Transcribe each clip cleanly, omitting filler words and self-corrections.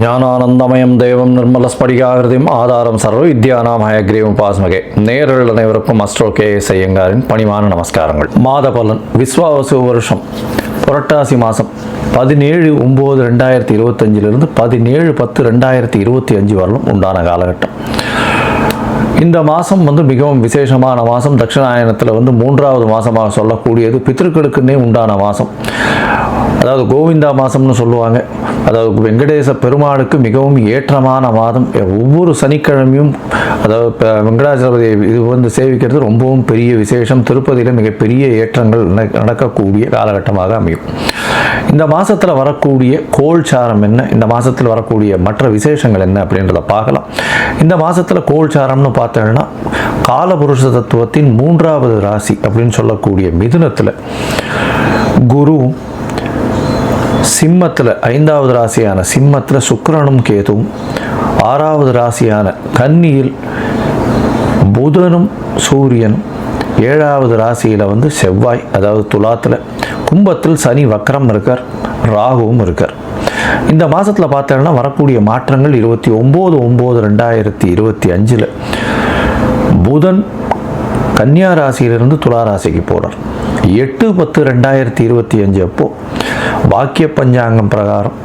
ஞானானந்தமயம் தேவம் நிர்மலஸ்படிகாகிருதியும் ஆதாரம் சர்வ வித்யானாம் ஹயக்ரீவம் பாஸ்மகே. நேயர்கள் அனைவருக்கும் அஸ்ட்ரோ KS ஐயங்காரின் பணிவான நமஸ்காரங்கள். மாத பலன் விஸ்வாவசு வருஷம் புரட்டாசி மாதம் 17/9/2025 17/10/2025 வரலும் உண்டான காலகட்டம். இந்த மாதம் மிகவும் விசேஷமான மாதம். தட்சிணாயனத்தில் மூன்றாவது மாதமாக சொல்லக்கூடியது பித்திருக்களுக்குன்னே உண்டான மாதம். அதாவது கோவிந்தா மாதம்னு சொல்லுவாங்க. அதாவது வெங்கடேச பெருமாளுக்கு மிகவும் ஏற்றமான மாதம். ஒவ்வொரு சனிக்கிழமையும் அதாவது வெங்கடாச்சலபதி இது சேவிக்கிறது ரொம்பவும் பெரிய விசேஷம். திருப்பதியில் மிகப்பெரிய ஏற்றங்கள் நடக்கக்கூடிய காலகட்டமாக அமையும். இந்த மாதத்தில் வரக்கூடிய கோல்சாரம் என்ன, இந்த மாதத்தில் வரக்கூடிய மற்ற விசேஷங்கள் என்ன அப்படின்றத பார்க்கலாம். இந்த மாதத்தில் கோல்சாரம்னு பார்த்தோம்னா காலபுருஷ தத்துவத்தின் 3வது ராசி அப்படின்னு சொல்லக்கூடிய மிதுனத்தில் குருவும், சிம்மத்தில் 5வது ராசியான சிம்மத்தில் சுக்கிரனும் கேதுவும், 6வது ராசியான கன்னியில் புதனும் சூரியனும், 7வது ராசியில் செவ்வாய் அதாவது துலாத்தில், கும்பத்தில் சனி வக்ரம் இருக்கார், ராகுவும் இருக்கார். இந்த மாதத்தில் பார்த்தோம்னா வரக்கூடிய மாற்றங்கள் 29/9/2025 புதன் கன்னியா ராசியிலிருந்து துலா ராசிக்கு போகிறார். 8/10/2025 அப்போ வாக்கிய பஞ்சாங்கம் பிரகாரம்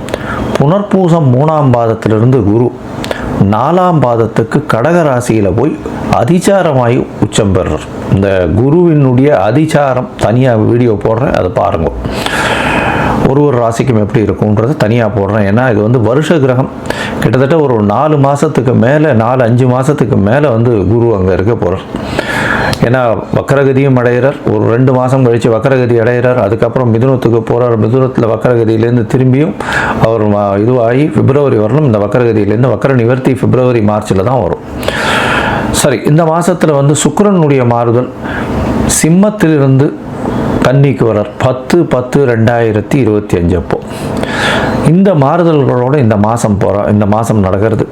புனர்பூசம் 3ஆம் பாதத்திலிருந்து குரு 4ஆம் பாதத்துக்கு கடக ராசியில் போய் அதிசாரமாகி உச்சம் பெறுறார். இந்த குருவினுடைய அதிசாரம் தனியாக வீடியோ போடுறேன், அதை பாருங்க. ஒரு ராசிக்கும் எப்படி இருக்கும்ன்றது தனியாக போடுறேன். ஏன்னா இது வருஷ கிரகம். கிட்டத்தட்ட ஒரு 4 மாதத்துக்கு மேலே 4-5 மாதத்துக்கு மேலே குரு அங்கே இருக்க போகிறார். ஏன்னா வக்கரகதியும் அடைகிறார். ஒரு 2 மாதம் கழித்து வக்கரகதி அடைகிறார். அதுக்கப்புறம் மிதுனத்துக்கு போகிறார். மிதுனத்தில் வக்கரகதியிலேருந்து திரும்பியும் அவர் இதுவாகி பிப்ரவரி வரணும். இந்த வக்கரகதியிலேருந்து வக்கர நிவர்த்தி பிப்ரவரி மார்ச்சில் தான் வரும். சரி, இந்த மாதத்தில் சுக்கிரனுடைய மாறுதல் சிம்மத்திலிருந்து கன்னிக்கு வரார் 10/10/2025 அப்போ. இந்த மாறுதல்களோடு இந்த மாதம் நடக்கிறது.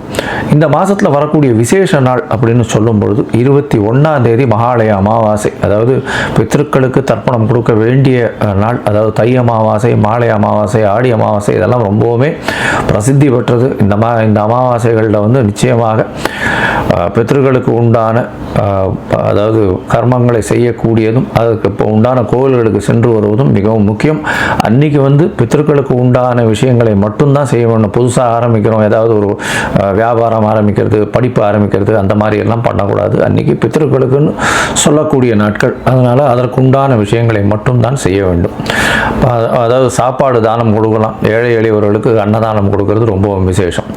இந்த மாதத்தில் வரக்கூடிய விசேஷ நாள் அப்படின்னு சொல்லும் பொழுது 21ஆம் தேதி மகாலய அமாவாசை, அதாவது பித்திருக்களுக்கு தர்ப்பணம் கொடுக்க வேண்டிய நாள். அதாவது தை அமாவாசை, மாலை அமாவாசை, ஆடி அமாவாசை இதெல்லாம் ரொம்பவுமே பிரசித்தி பெற்றது. இந்த அமாவாசைகளில் நிச்சயமாக பித்திருக்களுக்கு உண்டான அதாவது கர்மங்களை செய்யக்கூடியதும் அதுக்கு இப்போ உண்டான கோவில்களுக்கு சென்று வருவதும் மிகவும் முக்கியம். அன்றைக்கி பித்திருக்களுக்கு உண்டான விஷயங்களை மட்டும்தான் செய்ய வேண்டும். புதுசாக ஆரம்பிக்கிறோம், ஏதாவது ஒரு வியாபாரம் ஆரம்பிக்கிறது, படிப்பு ஆரம்பிக்கிறது, அந்த மாதிரி எல்லாம் பண்ணக்கூடாது. அன்றைக்கி பித்திருக்களுக்குன்னு சொல்லக்கூடிய நாட்கள். அதனால் அதற்குண்டான விஷயங்களை மட்டும்தான் செய்ய வேண்டும். அதாவது சாப்பாடு தானம் கொடுக்கலாம். ஏழை எளியவர்களுக்கு அன்னதானம் கொடுக்கறது ரொம்பவும் விசேஷம்.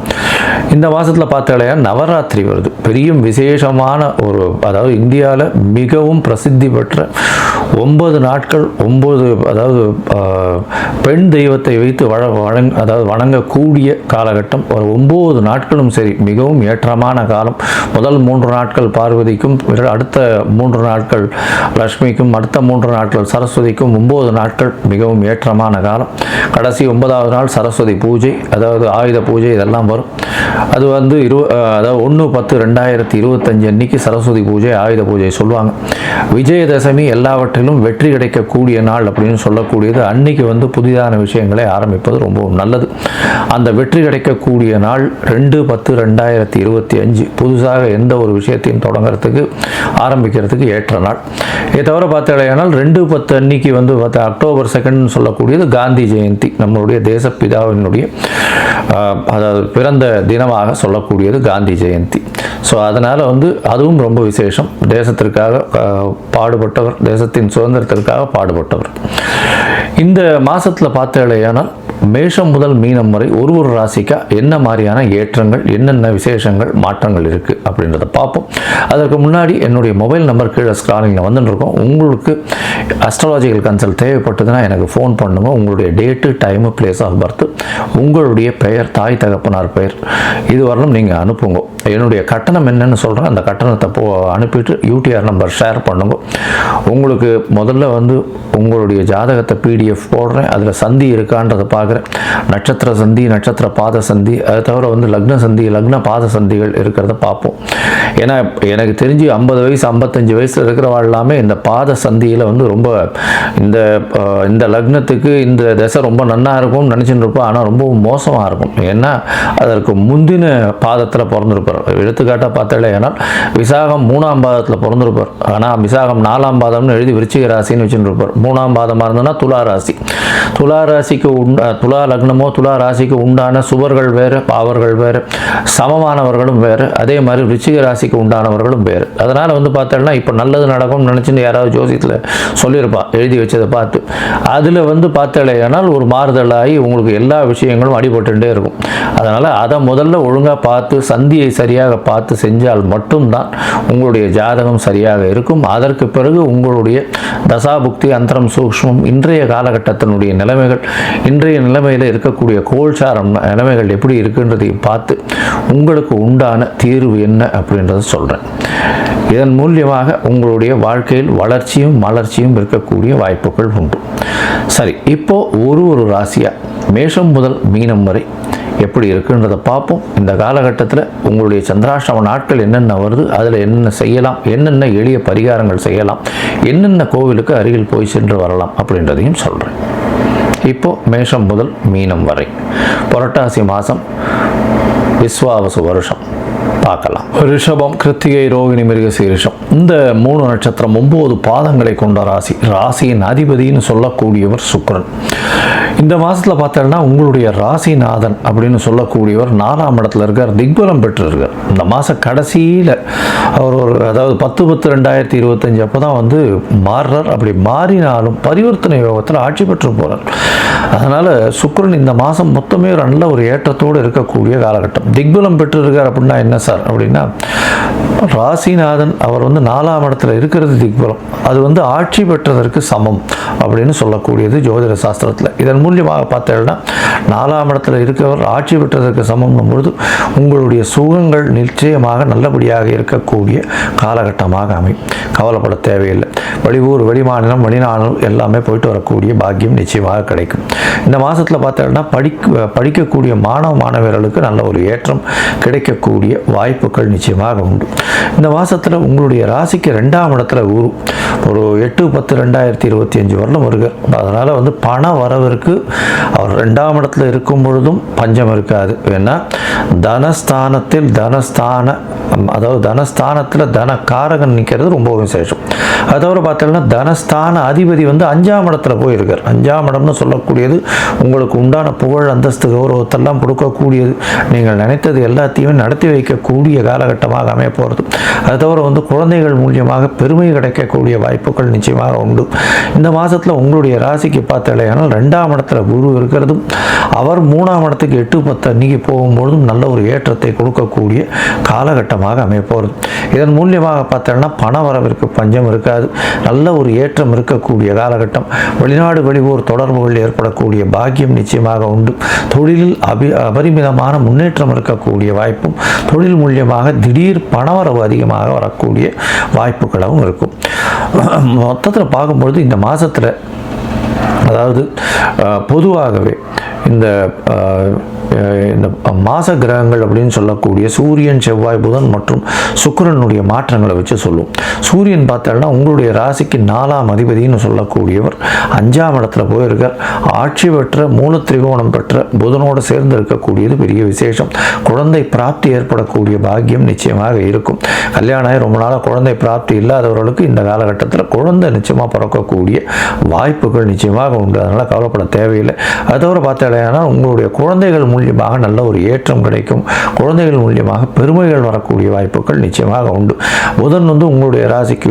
இந்த மாதத்தில் பார்த்தாலே நவராத்திரி வருது. பெரிய விசேஷமான ஒரு, அதாவது இந்தியாவில் மிகவும் பிரசித்தி பெற்ற 9 நாட்கள் 9 அதாவது பெண் தெய்வத்தை வைத்து அதாவது வணங்கக்கூடிய காலகட்டம். ஒரு 9 நாட்களும் சரி மிகவும் ஏற்றமான காலம். முதல் 3 நாட்கள் பார்வதிக்கும், அடுத்த 3 நாட்கள் லக்ஷ்மிக்கும், அடுத்த 3 நாட்கள் சரஸ்வதிக்கும், 9 நாட்கள் மிகவும் ஏற்றமான காலம். கடைசி 9வது நாள் சரஸ்வதி பூஜை, அதாவது ஆயுத பூஜை இதெல்லாம் வரும். அது அதாவது 1/10/2025 அன்னைக்கு சரஸ்வதி பூஜை, ஆயுத பூஜை சொல்லுவாங்க. விஜயதசமி எல்லாவற்றிலும் வெற்றி கிடைக்கக்கூடிய நாள் அப்படின்னு சொல்லக்கூடியது. அன்னைக்கு புதிதான விஷயங்களை ஆரம்பிப்பது ரொம்பவும் நல்லது. அந்த வெற்றி கிடைக்கக்கூடிய நாள் 2/10/2025 புதுசாக எந்த ஒரு விஷயத்தையும் தொடங்கிறதுக்கு ஆரம்பிக்கிறதுக்கு ஏற்ற நாள். இதை தவிர பார்த்தாலேயானால் 2/10 அன்னைக்கு அக்டோபர் 2 சொல்லக்கூடியது காந்தி ஜெயந்தி. நம்மளுடைய தேசப்பிதாவினுடைய அதாவது பிறந்த தினமாக சொல்லக்கூடியது காந்தி ஜெயந்தி. ஸோ அதனால் அதுவும் ரொம்ப விசேஷம். தேசத்திற்காக பாடுபட்டவர், தேசத்தின் சுதந்திரத்திற்காக பாடுபட்டவர். இந்த மாதத்தில் பார்த்தாலேயானால் மேஷம் முதல் மீனம் வரை ஒரு ராசிக்கா என்ன மாதிரியான ஏற்றங்கள், என்னென்ன விசேஷங்கள், மாற்றங்கள் இருக்குது அப்படின்றத பார்ப்போம். அதற்கு முன்னாடி என்னுடைய மொபைல் நம்பர் கீழே ஸ்க்ராலிங்கில் வந்துட்டுருக்கோம். உங்களுக்கு அஸ்ட்ராலஜிக்கல் கன்சல்ட் தேவைப்பட்டதுன்னா எனக்கு ஃபோன் பண்ணுங்க. உங்களுடைய date, time, place of birth, உங்களுடைய பெயர், தாய் தகப்பனார் பெயர் இது வரலும் நீங்கள் அனுப்புங்க. என்னுடைய கட்டணம் என்னன்னு சொல்கிறேன். அந்த கட்டணத்தை அனுப்பிட்டு UTR நம்பர் ஷேர் பண்ணுங்க. உங்களுக்கு முதல்ல உங்களுடைய ஜாதகத்தை PDF போடுறேன். அதில் சந்தி இருக்கான்றதை பார்க்க பார்க்குறேன். நட்சத்திர சந்தி, நட்சத்திர பாத சந்தி, அதை தவிர வந்து லக்ன சந்தி, லக்ன பாத சந்திகள் இருக்கிறத பார்ப்போம். ஏன்னா எனக்கு தெரிஞ்சு 50 வயசு 55 வயசில் இருக்கிறவா எல்லாமே இந்த பாத சந்தியில் வந்து ரொம்ப இந்த லக்னத்துக்கு இந்த தசை ரொம்ப நன்னா இருக்கும்னு நினச்சிட்டு இருப்போம். ஆனால் ரொம்ப மோசமாக இருக்கும். ஏன்னா அதற்கு முந்தின பாதத்தில் பிறந்திருப்பார். எடுத்துக்காட்டாக பார்த்தாலே ஏன்னா விசாகம் 3ஆம் பாதத்தில் பிறந்திருப்பார். ஆனால் விசாகம் 4ஆம் பாதம்னு எழுதி விருச்சிக ராசின்னு வச்சுட்டு இருப்பார். 3ஆம் பாதமாக இருந்ததுன்னா துலா ராசி. துலா ராசிக்கு துலா லக்னமோ துலா ராசிக்கு உண்டான சுவர்கள் வேறு, பாவர்கள் வேறு, சமமானவர்களும் வேறு, அதே மாதிரி விருச்சிக ராசிக்கு உண்டானவர்களும் வேறு. அதனால் வந்து பார்த்தோம்னா இப்போ நல்லது நடக்கும்னு நினச்சின்னு யாராவது ஜோசியத்தில் சொல்லியிருப்பா எழுதி வச்சதை பார்த்து. அதில் வந்து பார்த்தாலேயானால் ஒரு மாறுதலாகி உங்களுக்கு எல்லா விஷயங்களும் அடிபட்டுட்டே இருக்கும். அதனால் அதை முதல்ல ஒழுங்காக பார்த்து சந்தியை சரியாக பார்த்து செஞ்சால் மட்டும்தான் உங்களுடைய ஜாதகம் சரியாக இருக்கும். அதற்கு பிறகு உங்களுடைய தசாபுக்தி அந்தரம் சூக்ஷ்மம் இன்றைய காலகட்டத்தினுடைய நிலைமைகள், இன்றைய நிலைமையில் இருக்கக்கூடிய கோல்சாரம் நிலைமைகள் எப்படி இருக்குன்றதையும் பார்த்து உங்களுக்கு உண்டான தீர்வு என்ன அப்படின்றத சொல்கிறேன். இதன் மூலியமாக உங்களுடைய வாழ்க்கையில் வளர்ச்சியும் மலர்ச்சியும் இருக்கக்கூடிய வாய்ப்புகள் உண்டு. சரி, இப்போ ஒரு ராசியாக மேஷம் முதல் மீனம் வரை எப்படி இருக்குன்றதை பார்ப்போம். இந்த காலகட்டத்தில் உங்களுடைய சந்திராஷ்டம நாட்கள் என்னென்ன வருது, அதில் என்னென்ன செய்யலாம், என்னென்ன எளிய பரிகாரங்கள் செய்யலாம், என்னென்ன கோவிலுக்கு அருகில் போய் சென்று வரலாம் அப்படின்றதையும் சொல்கிறேன். இப்போ மேஷம் முதல் மீனம் வரை புரட்டாசி மாதம் விஸ்வாவசு வருஷம் பார்க்கலாம். ரிஷபம், கிருத்திகை, ரோகிணி, மிருகசீரிஷம் இந்த 3 நட்சத்திரம் 9 பாதங்களை கொண்ட ராசி. ராசியின் அதிபதினு சொல்லக்கூடியவர் சுக்கிரன். இந்த மாதத்தில் பார்த்தோம்னா உங்களுடைய ராசிநாதன் அப்படின்னு சொல்லக்கூடியவர் 4ஆம் இடத்துல இருக்கார், திக்பலம் பெற்றிருக்கார். இந்த மாதம் கடைசியில் அவர் அதாவது 10/10/2025 அப்போ தான் வந்து மாறுறார். அப்படி மாறினாலும் பரிவர்த்தனை யோகத்தில் ஆட்சி பெற்று போகிறார். அதனால் சுக்கிரன் இந்த மாதம் மொத்தமே நல்ல ஒரு ஏற்றத்தோடு இருக்கக்கூடிய காலகட்டம். திக்பலம் பெற்றிருக்கார் அப்படின்னா என்ன சார் அப்படின்னா, ராசிநாதன் அவர் வந்து 4ஆம் இடத்துல இருக்கிறது திக்பலம். அது வந்து ஆட்சி பெற்றதற்கு சமம் அப்படின்னு சொல்லக்கூடியது ஜோதிட சாஸ்திரத்தில். இதன் மூலியமாக பார்த்தீங்கன்னா 4ஆம் இடத்துல இருக்கிறவர் ஆட்சி பெற்றதற்கு சமம் பொழுது உங்களுடைய சுகங்கள் நிச்சயமாக நல்லபடியாக இருக்கக்கூடிய காலகட்டமாக அமையும். கவலைப்பட தேவையில்லை. வெளியூர், வெளிமாநிலம், வெளிநாடு எல்லாமே போயிட்டு வரக்கூடிய பாக்கியம் நிச்சயமாக கிடைக்கும். இந்த மாதத்தில் பார்த்தீங்கன்னா படிக்கக்கூடிய மாணவர்களுக்கு நல்ல ஒரு ஏற்றம் கிடைக்கக்கூடிய வாய்ப்புகள் நிச்சயமாக உண்டு. இந்த மாதத்தில் உங்களுடைய ராசிக்கு 2ஆம் இடத்துல குரு ஒரு 8/10/2025 வரலும் வருகிறார். அதனால் வந்து பண வரவிற்கு அவர் 2ஆம் இடத்துல இருக்கும் பொழுதும் பஞ்சம் இருக்காது. ஏன்னா தனஸ்தானத்தில் தனஸ்தானத்தில் தனக்காரகன் நிற்கிறது ரொம்ப விசேஷம். அதோட பார்த்தீங்கன்னா தனஸ்தான அதிபதி வந்து 5ஆம் இடத்துல போயிருக்கார். 5ஆம் இடம்னு சொல்லக்கூடியது உங்களுக்கு உண்டான புகழ், அந்தஸ்து, கௌரவத்தெல்லாம் கொடுக்கக்கூடியது. நீங்கள் நினைத்தது எல்லாத்தையுமே நடத்தி வைக்கக்கூடிய காலகட்டமாக அமைய போகிறது. அது தவிர வந்து குழந்தைகள் மூலியமாக பெருமை கிடைக்கக்கூடிய வாய்ப்புகள் நிச்சயமாக உண்டு. இந்த மாதத்தில் உங்களுடைய ராசிக்கு பார்த்தாலேயானால் 2ஆம் இடத்துல குரு இருக்கிறதும் அவர் 3ஆம் இடத்துக்கு 8/10 அன்னைக்கு போகும்பொழுதும் நல்ல ஒரு ஏற்றத்தை கொடுக்கக்கூடிய காலகட்டமாக அமைய போகிறது. இதன் மூலியமாக பார்த்தோம்னா பண வரவிற்கு பஞ்சம் இருக்காது. நல்ல ஒரு ஏற்றம் இருக்கக்கூடிய காலகட்டம். வெளிநாடு, வெளியூர் தொடர்புகள் ஏற்படக்கூடிய பாக்கியம் நிச்சயமாக உண்டு. தொழிலில் அபரிமிதமான முன்னேற்றம் இருக்கக்கூடிய வாய்ப்பும், தொழில் மூலியமாக திடீர் பணவரவு அதிகமாக வரக்கூடிய வாய்ப்புகளும் இருக்கும். மொத்தத்தில் பார்க்கும்பொழுது இந்த மாதத்தில் அதாவது பொதுவாகவே இந்த மாச கிரகங்கள் அப்படின்னு சொல்லக்கூடிய சூரியன், செவ்வாய், புதன் மற்றும் சுக்கிரனுடைய மாற்றங்களை வச்சு சொல்லுவோம். சூரியன் பார்த்தோம்னா உங்களுடைய ராசிக்கு 4ஆம் அதிபதினு சொல்லக்கூடியவர் 5ஆம் இடத்துல போயிருக்கார். ஆட்சி பெற்ற மூல திரிகோணம் பெற்ற புதனோடு சேர்ந்து இருக்கக்கூடியது பெரிய விசேஷம். குழந்தை பிராப்தி ஏற்படக்கூடிய பாக்கியம் நிச்சயமாக இருக்கும். கல்யாணம் ஆகி ரொம்ப நாளாக குழந்தை பிராப்தி இல்லாதவர்களுக்கு இந்த காலகட்டத்தில் குழந்தை நிச்சயமாக பிறக்கக்கூடிய வாய்ப்புகள் நிச்சயமாக உண்டு. அதனால் கவலைப்பட தேவையில்லை. அதோடு பார்த்தாலேனா உங்களுடைய குழந்தைகள் மூலியமாக நல்ல ஒரு ஏற்றம் கிடைக்கும். குழந்தைகள் மூலியமாக பெருமைகள் வரக்கூடிய வாய்ப்புகள் நிச்சயமாக உண்டு. புதன் வந்து உங்களுடைய ராசிக்கு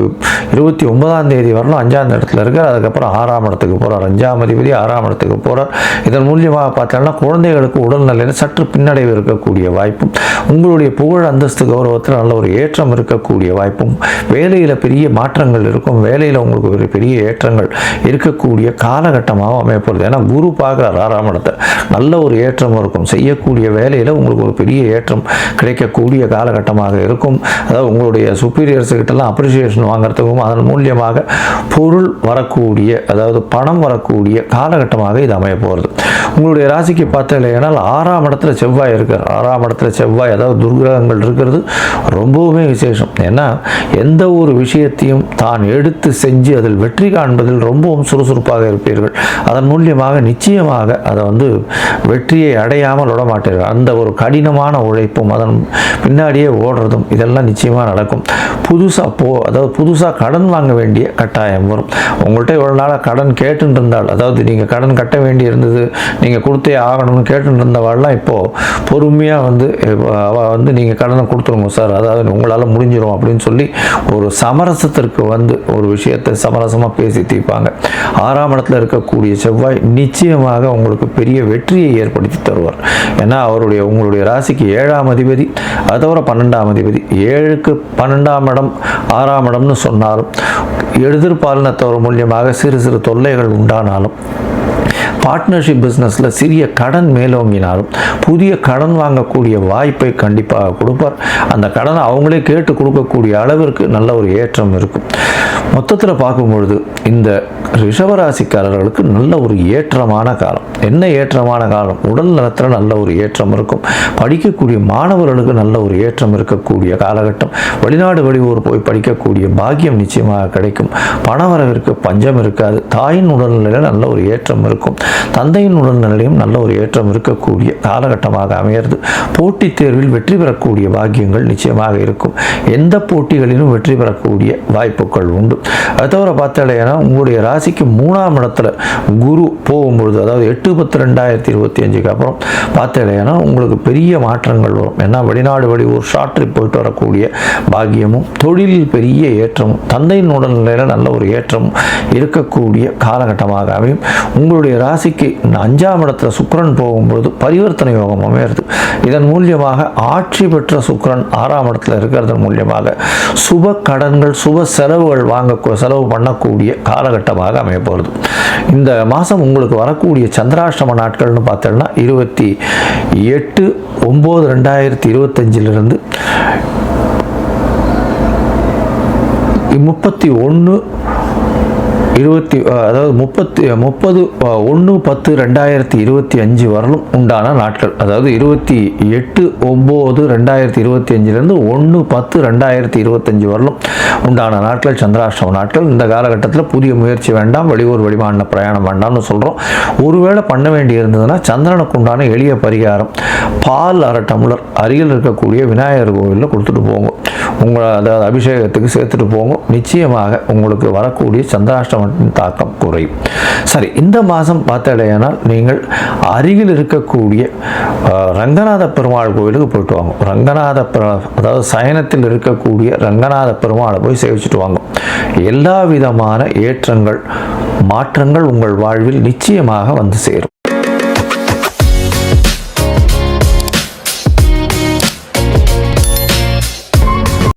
29ஆம் தேதி வரலாம் 5ஆம் இடத்துல இருக்கார். அதுக்கப்புறம் 6ஆம் இடத்துக்கு போகிறார். 5ஆம் அதிபதி 6ஆம் இடத்துக்கு போகிறார். இதன் மூலியமாக பார்த்தோம்னா குழந்தைகளுக்கு உடல்நிலையில் சற்று பின்னடைவு இருக்கக்கூடிய வாய்ப்பும், உங்களுடைய புகழ், அந்தஸ்து, கௌரவத்தில் நல்ல ஒரு ஏற்றம் இருக்கக்கூடிய வாய்ப்பும், வேலையில் பெரிய மாற்றங்கள் இருக்கும். வேலையில் உங்களுக்கு ஒரு பெரிய ஏற்றங்கள் இருக்கக்கூடிய காலகட்டமாக அமையப்படுது. ஏன்னா குரு பார்க்குறார் 6ஆம் இடத்தை. நல்ல ஒரு ஏற்றம் இருக்கும். இருக்கும். செய்யக்கூடிய வேலையில் உங்களுக்கு ஒரு பெரிய ஏற்றம் கிடைக்கக்கூடிய காலகட்டமாக இருக்கும். அதாவது உங்களுடைய சுப்பீரியர்ஸுக்கிட்டலாம் அப்ரிசியேஷன் வாங்குறதுக்கும் அதன் மூலியமாக பொருள் வரக்கூடிய, அதாவது பணம் வரக்கூடிய காலகட்டமாக இது அமைய போகிறது. உங்களுடைய ராசிக்கு பார்த்தீங்கன்னா 6ஆம் இடத்துல செவ்வாய் இருக்கார். 6ஆம் இடத்துல செவ்வாய், அதாவது துர்கிரகங்கள் இருக்கிறது ரொம்பவுமே விசேஷம். ஏன்னா எந்த ஒரு விஷயத்தையும் தான் எடுத்து செஞ்சு அதில் வெற்றி காண்பதில் ரொம்பவும் சுறுசுறுப்பாக இருப்பீர்கள். அதன் மூலியமாக நிச்சயமாக அதை வெற்றியை அடையாமல் விட மாட்டீர்கள். அந்த ஒரு கடினமான உழைப்பும் அதன் பின்னாடியே ஓடுறதும் இதெல்லாம் நிச்சயமாக நடக்கும். அதாவது புதுசாக கடன் வாங்க வேண்டிய கட்டாயம் வரும். உங்கள்கிட்ட இவ்வளோ நாளாக கடன் கேட்டுட்டு இருந்தால், அதாவது நீங்கள் கடன் கட்ட வேண்டி இருந்தது, நீங்கள் கொடுத்தே ஆகணும்னு கேட்டுட்டு இருந்தவாள்லாம் இப்போது பொறுமையாக நீங்கள் கடனை கொடுத்துருங்க சார், அதாவது உங்களால் முடிஞ்சிடும் அப்படின்னு சொல்லி ஒரு சமரசத்திற்கு ஒரு விஷயத்தை சமரசமாக பேசி தீர்ப்பாங்க. 6ஆம் இடத்துல இருக்கக்கூடிய செவ்வாய் நிச்சயமாக உங்களுக்கு பெரிய வெற்றியை ஏற்படுத்தி தருவார். ஏன்னா உங்களுடைய ராசிக்கு 7ஆம் அதிபதி, அதோட 12ஆம் அதிபதி. 7க்கு 12ஆம் இடம் 6ஆம் இடம்னு சொன்னாலும் எதிர்பாலினத்தவர் மூலியமாக சிறு சிறு தொல்லைகள் உண்டானாலும், பார்ட்னர்ஷிப் பிஸ்னஸில் சிறிய கடன் மேலோங்கினாலும் புதிய கடன் வாங்கக்கூடிய வாய்ப்பை கண்டிப்பாக கொடுப்பார். அந்த கடனை அவங்களே கேட்டு கொடுக்கக்கூடிய அளவிற்கு நல்ல ஒரு ஏற்றம் இருக்கும். மொத்தத்தில் பார்க்கும்பொழுது இந்த ரிஷபராசிக்காரர்களுக்கு நல்ல ஒரு ஏற்றமான காலம். என்ன ஏற்றமான காலம்? உடல் நலத்தில் நல்ல ஒரு ஏற்றம் இருக்கும். படிக்கக்கூடிய மாணவர்களுக்கு நல்ல ஒரு ஏற்றம் இருக்கக்கூடிய காலகட்டம். வெளிநாடு வெளியூர் போய் படிக்கக்கூடிய பாக்கியம் நிச்சயமாக கிடைக்கும். பணவரவிற்கு பஞ்சம் இருக்காது. தாயின் உடல்நிலையில் நல்ல ஒரு ஏற்றம் இருக்கும். தந்தையின் உடல்நிலையும் நல்ல ஒரு ஏற்றம் இருக்கக்கூடிய காலகட்டமாக அமையிறது. போட்டித் தேர்வில் வெற்றி பெறக்கூடிய பாக்கியங்கள் நிச்சயமாக இருக்கும். எந்த போட்டிகளிலும் வெற்றி பெறக்கூடிய வாய்ப்புகள் உண்டு. அது தவிர பார்த்தாலேனா உங்களுடைய ராசிக்கு 3ஆம் இடத்துல குரு போகும்பொழுது, அதாவது 8/10/2025க்கு அப்புறம் பார்த்தாலேனா உங்களுக்கு பெரிய மாற்றங்கள் வரும். ஏன்னா வெளிநாடு வெளியூர் ஷார்ட் ட்ரிப் போயிட்டு வரக்கூடிய பாக்கியமும், தொழிலில் பெரிய ஏற்றமும், தந்தையின் உடல்நிலையில் நல்ல ஒரு ஏற்றமும் இருக்கக்கூடிய காலகட்டமாக அமையும். உங்களுடைய ராசிக்கு 5ஆம் இடத்துல சுக்கிரன் போகும்பொழுது பரிவர்த்தனை யோகம் அமையிறது. இதன் மூலியமாக ஆட்சி பெற்ற சுக்கிரன் 6ஆம் இடத்துல இருக்கிறதன் மூலியமாக சுப கடன்கள், சுப செலவுகள் செலவு பண்ணக்கூடிய காலகட்டமாக அமைய போகிறது. இந்த மாதம் உங்களுக்கு வரக்கூடிய சந்திராஷ்டம நாட்கள்னு பார்த்தோம்னா 28/9/2025 அதாவது 30/10/2025 வரலும் உண்டான நாட்கள். அதாவது 28/9/2025 1/10/2025 வரலும் உண்டான நாட்கள் சந்திராஷ்டம நாட்கள். இந்த காலகட்டத்தில் புதிய முயற்சி வேண்டாம், வெளியூர் வெளிமாநில பிரயாணம் வேண்டாம்னு சொல்கிறோம். ஒருவேளை பண்ண வேண்டி இருந்ததுன்னா சந்திரனுக்கு உண்டான எளிய பரிகாரம், பால் 1/2 டம்ளர் அருகில் இருக்கக்கூடிய விநாயகர் கோவிலில் கொடுத்துட்டு போங்க. அதாவது அபிஷேகத்துக்கு சேர்த்துட்டு போங்க. நிச்சயமாக உங்களுக்கு வரக்கூடிய சந்திராஷ்டமத்தின் தாக்கம் குறையும். சரி, இந்த மாதம் பார்த்தடையானால் நீங்கள் அருகில் இருக்கக்கூடிய ரங்கநாத பெருமாள் கோவிலுக்கு போயிட்டு வாங்க. அதாவது சயனத்தில் இருக்கக்கூடிய ரங்கநாத பெருமாளை போய் சேவிச்சுட்டு வாங்க. எல்லா விதமான ஏற்றங்கள், மாற்றங்கள் உங்கள் வாழ்வில் நிச்சயமாக வந்து சேரும்.